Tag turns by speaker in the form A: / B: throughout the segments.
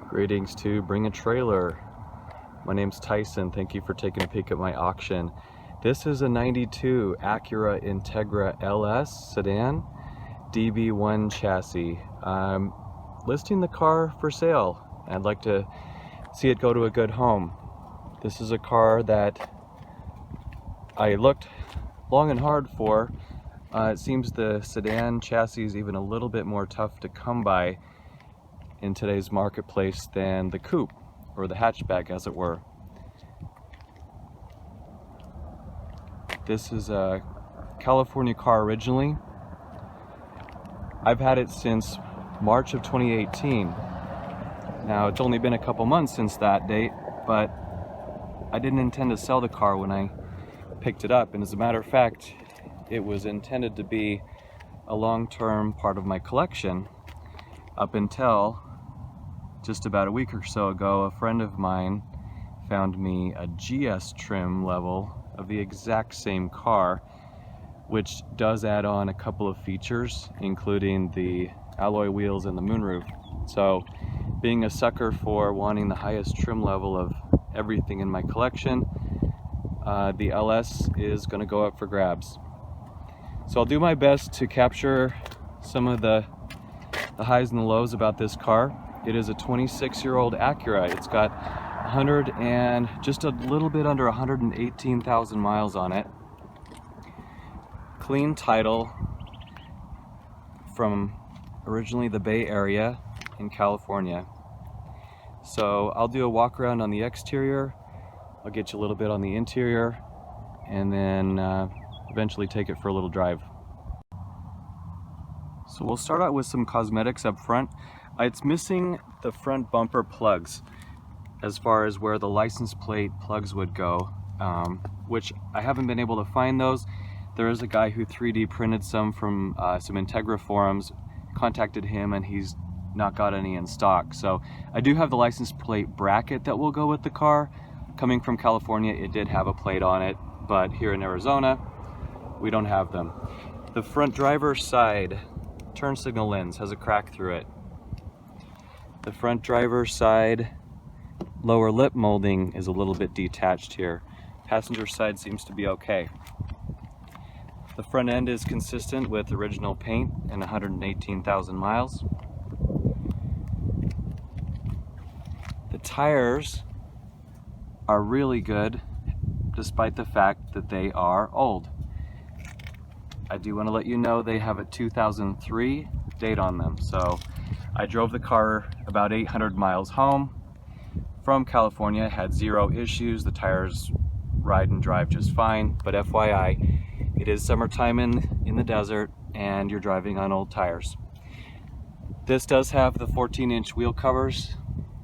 A: Greetings to Bring a Trailer. My name's Tyson. Thank you for taking a peek at my auction. This is a 92 Acura Integra LS sedan, DB1 chassis. I'm listing the car for sale. I'd like to see it go to a good home. This is a car that I looked long and hard for. It seems the sedan chassis is even a little bit more tough to come by in today's marketplace than the coupe, or the hatchback as it were. This is a California car originally. I've had it since March of 2018. Now it's only been a couple months since that date, but I didn't intend to sell the car when I picked it up, and as a matter of fact, it was intended to be a long-term part of my collection up until just about a week or so ago. A friend of mine found me a GS trim level of the exact same car, which does add on a couple of features, including the alloy wheels and the moonroof. So, being a sucker for wanting the highest trim level of everything in my collection, the LS is going to go up for grabs. So I'll do my best to capture some of the highs and the lows about this car. It is a 26-year-old Acura. It's got just a little bit under 118,000 miles on it. Clean title from originally the Bay Area in California. So I'll do a walk around on the exterior. I'll get you a little bit on the interior, and then eventually take it for a little drive. So we'll start out with some cosmetics up front. It's missing the front bumper plugs as far as where the license plate plugs would go, which I haven't been able to find those. There is a guy who 3D printed some from some Integra forums, contacted him, and he's not got any in stock. So I do have the license plate bracket that will go with the car. Coming from California, it did have a plate on it, but here in Arizona, we don't have them. The front driver's side turn signal lens has a crack through it. The front driver's side lower lip molding is a little bit detached here. Passenger side seems to be okay. The front end is consistent with original paint and 118,000 miles. The tires are really good despite the fact that they are old. I do want to let you know they have a 2003 date on them. So I drove the car about 800 miles home from California, had zero issues. The tires ride and drive just fine, but FYI, it is summertime in the desert and you're driving on old tires. This does have the 14-inch wheel covers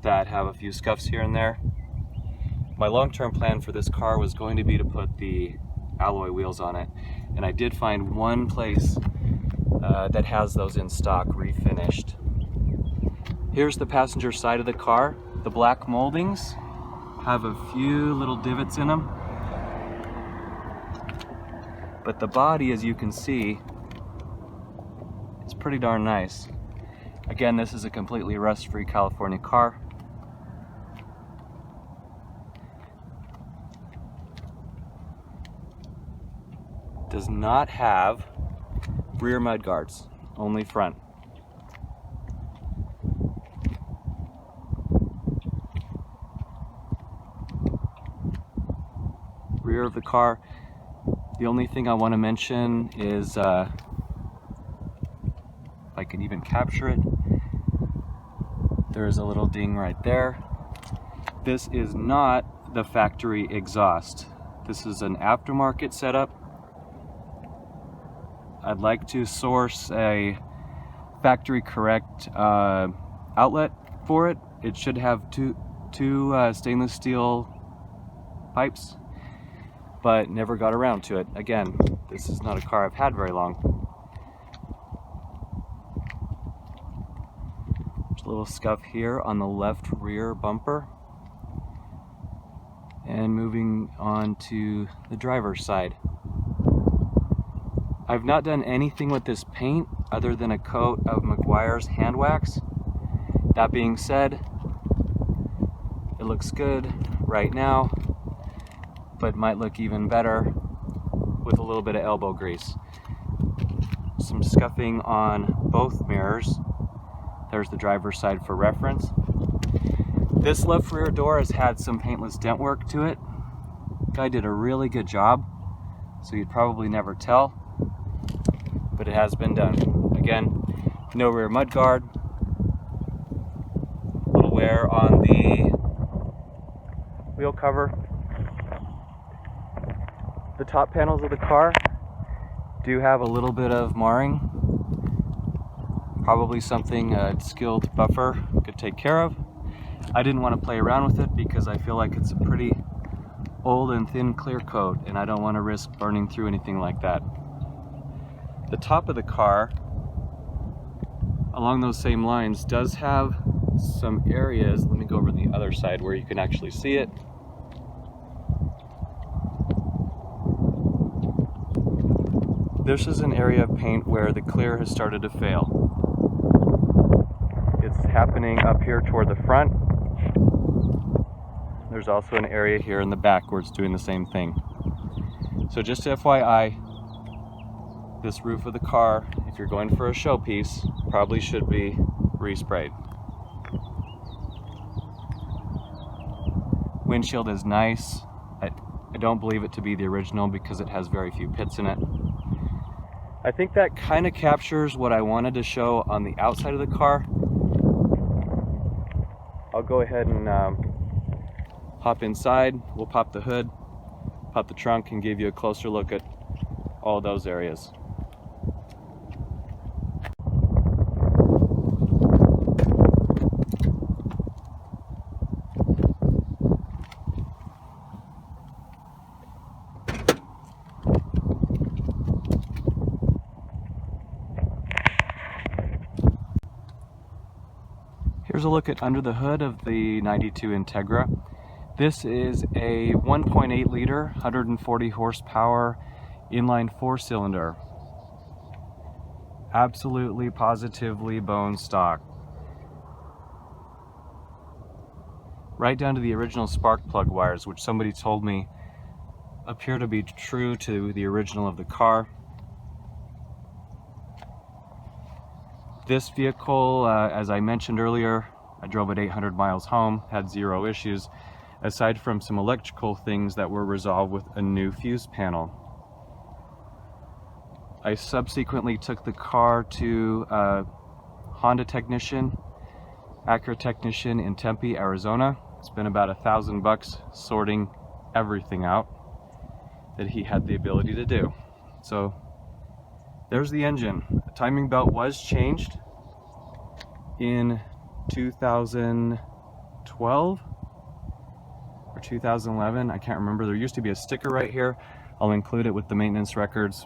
A: that have a few scuffs here and there. My long-term plan for this car was going to be to put the alloy wheels on it, and I did find one place that has those in stock refinished. Here's the passenger side of the car. The black moldings have a few little divots in them, but the body, as you can see, is pretty darn nice. Again, this is a completely rust-free California car. Does not have rear mud guards, only front. Rear of the car, the only thing I want to mention is, if I can even capture it, there's a little ding right there. This is not the factory exhaust. This is an aftermarket setup. I'd like to source a factory correct outlet for it. It should have two stainless steel pipes, but never got around to it. Again, this is not a car I've had very long. There's a little scuff here on the left rear bumper. And moving on to the driver's side. I've not done anything with this paint other than a coat of Meguiar's hand wax. That being said, It looks good right now, but might look even better with a little bit of elbow grease. Some scuffing on both mirrors. There's the driver's side for reference. This left rear door has had some paintless dent work to it. Guy did a really good job, so you'd probably never tell, but it has been done. Again, no rear mudguard. A little wear on the wheel cover. The top panels of the car do have a little bit of marring. Probably something a skilled buffer could take care of. I didn't want to play around with it because I feel like it's a pretty old and thin clear coat, and I don't want to risk burning through anything like that. The top of the car, along those same lines, does have some areas. Let me go over to the other side where you can actually see it. This is an area of paint where the clear has started to fail. It's happening up here toward the front. There's also an area here in the back where it's doing the same thing. So just FYI, this roof of the car, if you're going for a showpiece, probably should be resprayed. Windshield is nice. I don't believe it to be the original because it has very few pits in it. I think that kind of captures what I wanted to show on the outside of the car. I'll go ahead and hop inside. We'll pop the hood, pop the trunk, and give you a closer look at all those areas. Here's a look at under the hood of the 92 Integra. This is a 1.8 liter, 140 horsepower inline 4-cylinder. Absolutely, positively bone stock. Right down to the original spark plug wires, which somebody told me appear to be true to the original of the car. This vehicle, as I mentioned earlier, I drove it 800 miles home, had zero issues, aside from some electrical things that were resolved with a new fuse panel. I subsequently took the car to a Honda technician, Acura technician in Tempe, Arizona. It's been about $1,000 sorting everything out that he had the ability to do. So there's the engine. The timing belt was changed in 2012 or 2011. I can't remember. There used to be a sticker right here. I'll include it with the maintenance records.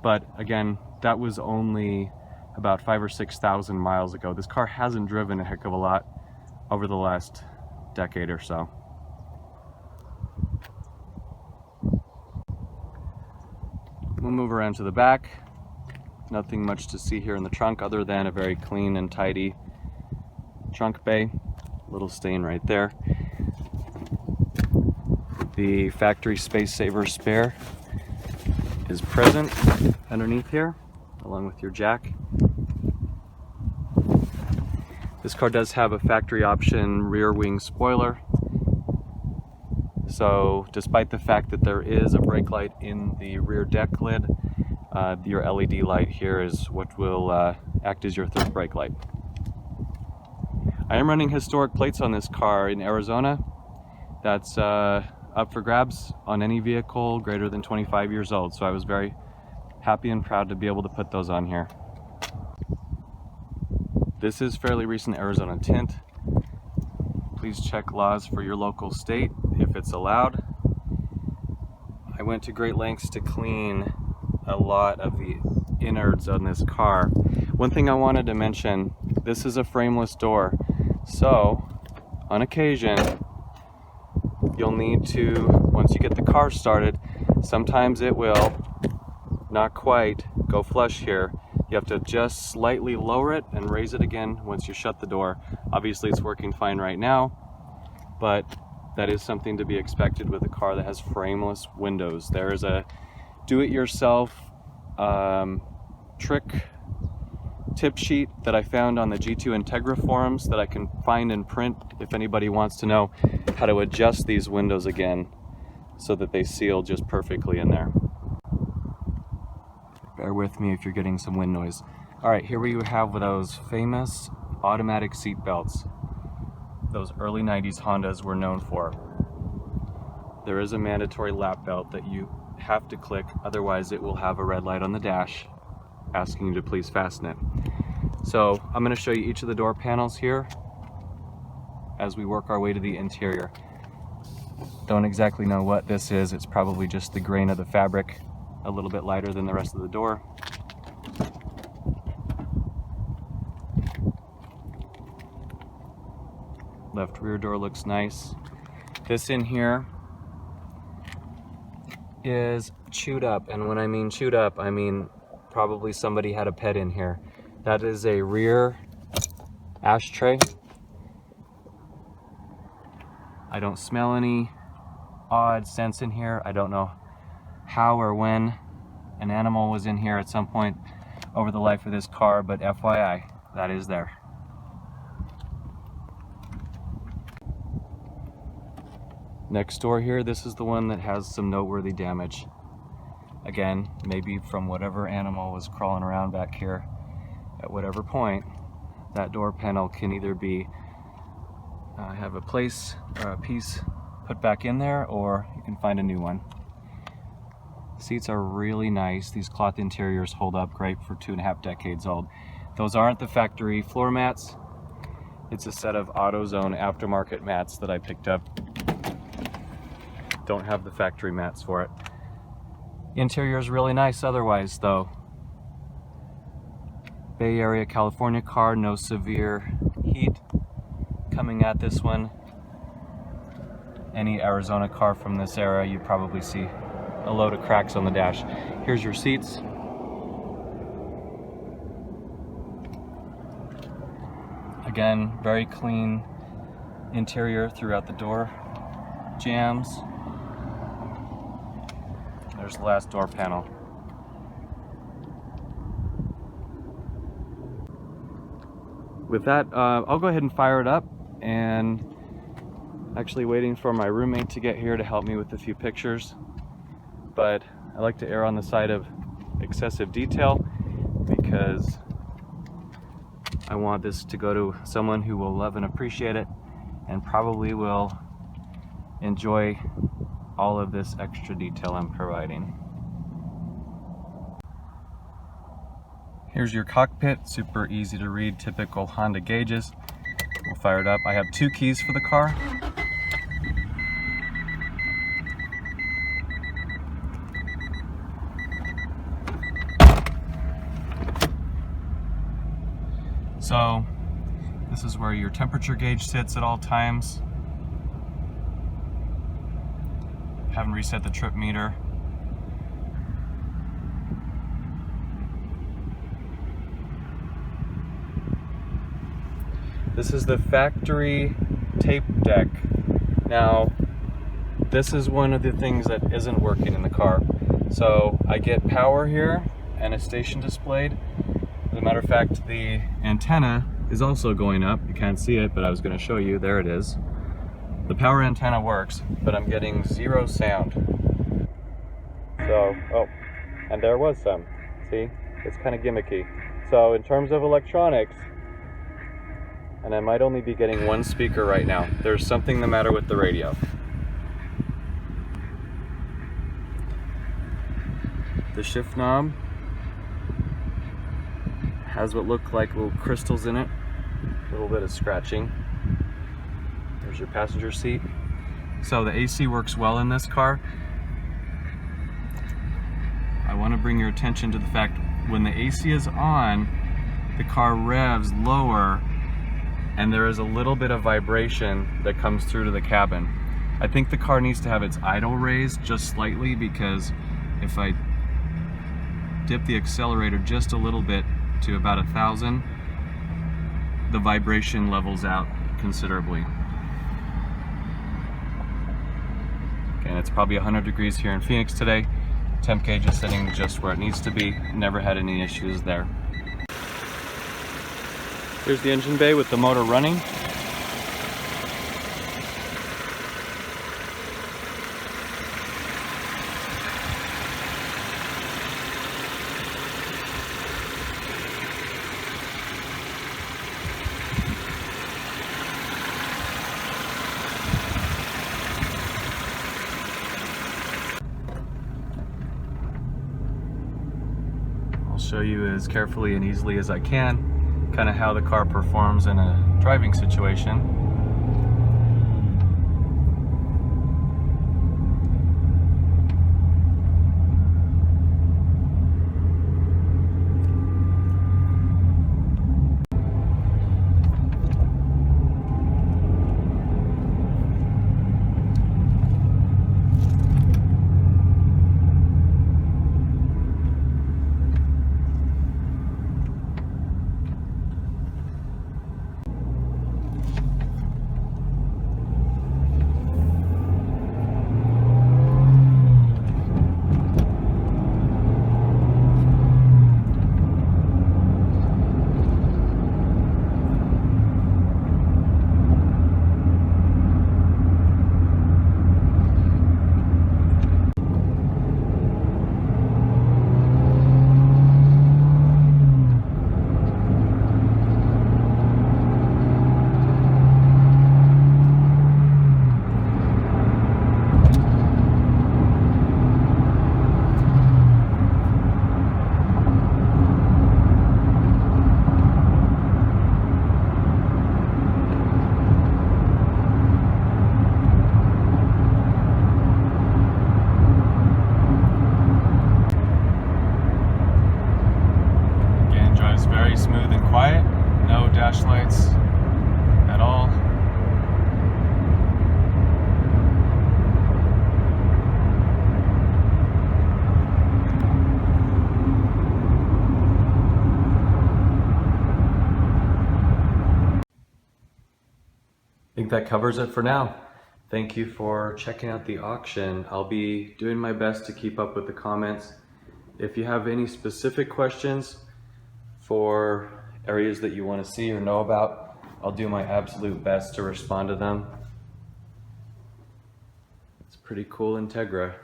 A: But again, that was only about 5,000 or 6,000 miles ago. This car hasn't driven a heck of a lot over the last decade or so. We'll move around to the back. Nothing much to see here in the trunk other than a very clean and tidy trunk bay. Little stain right there. The factory space saver spare is present underneath here, along with your jack. This car does have a factory option rear wing spoiler. So despite the fact that there is a brake light in the rear deck lid, your LED light here is what will act as your third brake light. I am running historic plates on this car in Arizona. That's up for grabs on any vehicle greater than 25 years old. So I was very happy and proud to be able to put those on here. This is fairly recent Arizona tint. Please check laws for your local state if it's allowed. I went to great lengths to clean a lot of the innards on this car. One thing I wanted to mention, this is a frameless door. So on occasion, you'll need to, once you get the car started, sometimes it will not quite go flush here. You have to just slightly lower it and raise it again once you shut the door. Obviously it's working fine right now, but that is something to be expected with a car that has frameless windows. There is a do-it-yourself trick tip sheet that I found on the GS Integra forums that I can find in print if anybody wants to know how to adjust these windows again so that they seal just perfectly in there. Bear with me if you're getting some wind noise. All right, here we have those famous automatic seat belts those early 90s Hondas were known for. There is a mandatory lap belt that you have to click, otherwise it will have a red light on the dash asking you to please fasten it. So I'm going to show you each of the door panels here as we work our way to the interior. Don't exactly know what this is. It's probably just the grain of the fabric, a little bit lighter than the rest of the door. Left rear door looks nice. This in here is chewed up, and when I mean chewed up, I mean probably somebody had a pet in here. That is a rear ashtray. I don't smell any odd scents in here. I don't know how or when an animal was in here at some point over the life of this car, but FYI, that is there. Next door here, this is the one that has some noteworthy damage. Again, maybe from whatever animal was crawling around back here at whatever point. That door panel can either be have a place or a piece put back in there, or you can find a new one. Seats are really nice. These cloth interiors hold up great for 2.5 decades old. Those aren't the factory floor mats. It's a set of AutoZone aftermarket mats that I picked up. Don't have the factory mats for it. Interior is really nice otherwise though. Bay Area, California car, no severe heat coming at this one. Any Arizona car from this era, you probably see a load of cracks on the dash. Here's your seats. Again, very clean interior throughout the door jambs. There's the last door panel. With that, I'll go ahead and fire it up, and actually waiting for my roommate to get here to help me with a few pictures. But I like to err on the side of excessive detail because I want this to go to someone who will love and appreciate it and probably will enjoy all of this extra detail I'm providing. Here's your cockpit, super easy to read, typical Honda gauges. We'll fire it up. I have 2 keys for the car. So this is where your temperature gauge sits at all times. Haven't reset the trip meter. This is the factory tape deck. Now, this is one of the things that isn't working in the car. So I get power here and a station displayed. As a matter of fact, the antenna is also going up. You can't see it, but I was going to show you. There it is. The power antenna works, but I'm getting 0 sound. So, oh, and there was some. See, it's kind of gimmicky. So in terms of electronics, and I might only be getting 1 speaker right now. There's something the matter with the radio. The shift knob has what look like little crystals in it. A little bit of scratching. There's your passenger seat. So the AC works well in this car. I want to bring your attention to the fact when the AC is on, the car revs lower and there is a little bit of vibration that comes through to the cabin. I think the car needs to have its idle raised just slightly, because if I dip the accelerator just a little bit to about 1,000, the vibration levels out considerably. And it's probably 100 degrees here in Phoenix today. Temp gauge is sitting just where it needs to be. Never had any issues there. Here's the engine bay with the motor running. Show you as carefully and easily as I can kind of how the car performs in a driving situation. Very smooth and quiet, no dash lights at all. I think that covers it for now. Thank you for checking out the auction. I'll be doing my best to keep up with the comments. If you have any specific questions for areas that you want to see or know about, I'll do my absolute best to respond to them. It's a pretty cool Integra.